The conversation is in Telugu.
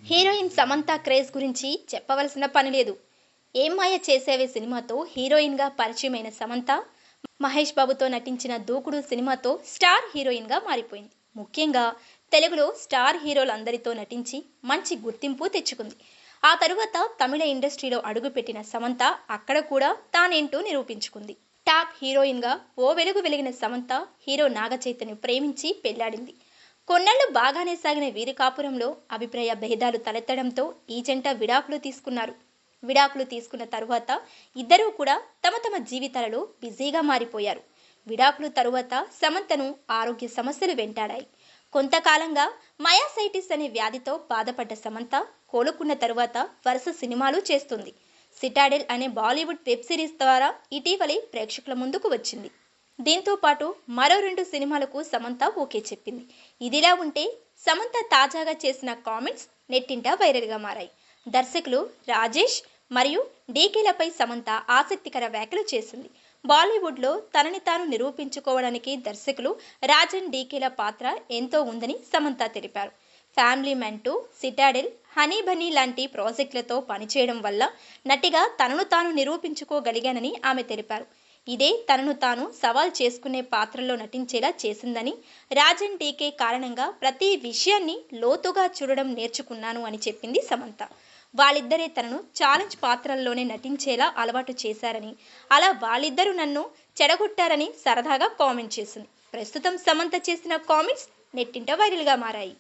హీరోయిన్ సమంత క్రేజ్ గురించి చెప్పవలసిన పని లేదు. ఏం మాయ చేసేవే సినిమాతో హీరోయిన్గా పరిచయమైన సమంత మహేష్ బాబుతో నటించిన దూకుడు సినిమాతో స్టార్ హీరోయిన్గా మారిపోయింది. ముఖ్యంగా తెలుగులో స్టార్ హీరోలందరితో నటించి మంచి గుర్తింపు తెచ్చుకుంది. ఆ తరువాత తమిళ ఇండస్ట్రీలో అడుగుపెట్టిన సమంత అక్కడ కూడా తానేంటో నిరూపించుకుంది. టాప్ హీరోయిన్గా ఓ వెలుగు వెలిగిన సమంత హీరో నాగచైతన్యను ప్రేమించి పెళ్లాడింది. కొన్నాళ్లు బాగానే సాగిన వీరి కాపురంలో అభిప్రాయ భేదాలు తలెత్తడంతో ఈ జంట విడాకులు తీసుకున్నారు. విడాకులు తీసుకున్న తరువాత ఇద్దరూ కూడా తమ తమ జీవితాలలో బిజీగా మారిపోయారు. విడాకులు తరువాత సమంతను ఆరోగ్య సమస్యలు వెంటాడాయి. కొంతకాలంగా మయాసైటిస్ అనే వ్యాధితో బాధపడ్డ సమంత కోలుకున్న తరువాత వరుస సినిమాలు చేస్తుంది. సిటాడెల్ అనే బాలీవుడ్ వెబ్ సిరీస్ ద్వారా ఇటీవలే ప్రేక్షకుల ముందుకు వచ్చింది. దీంతో పాటు మరో 2 సినిమాలకు సమంత ఓకే చెప్పింది. ఇదిలా ఉంటే సమంత తాజాగా చేసిన కామెంట్స్ నెట్టింట వైరల్గా మారాయి. దర్శకులు రాజేష్ మరియు డీకేలపై సమంత ఆసక్తికర వ్యాఖ్యలు చేసింది. బాలీవుడ్లో తనని తాను నిరూపించుకోవడానికి దర్శకులు రాజన్ డీకేల పాత్ర ఎంతో ఉందని సమంత తెలిపారు. ఫ్యామిలీ మ్యాన్ 2, సిటాడెల్, హనీ బనీ లాంటి ప్రాజెక్టులతో పనిచేయడం వల్ల నటిగా తనను తాను నిరూపించుకోగలిగానని ఆమె తెలిపారు. ఇదే తనను తాను సవాల్ చేసుకునే పాత్రల్లో నటించేలా చేసిందని, రాజన్ డీకే కారణంగా ప్రతి విషయాన్ని లోతుగా చూడడం నేర్చుకున్నాను అని చెప్పింది సమంత. వాళ్ళిద్దరే తనను ఛాలెంజ్ పాత్రల్లోనే నటించేలా అలవాటు చేశారని, అలా వాళ్ళిద్దరూ నన్ను చెడగొట్టారని సరదాగా కామెంట్ చేసింది. ప్రస్తుతం సమంత చేసిన కామెంట్స్ నెట్టింట వైరల్గా మారాయి.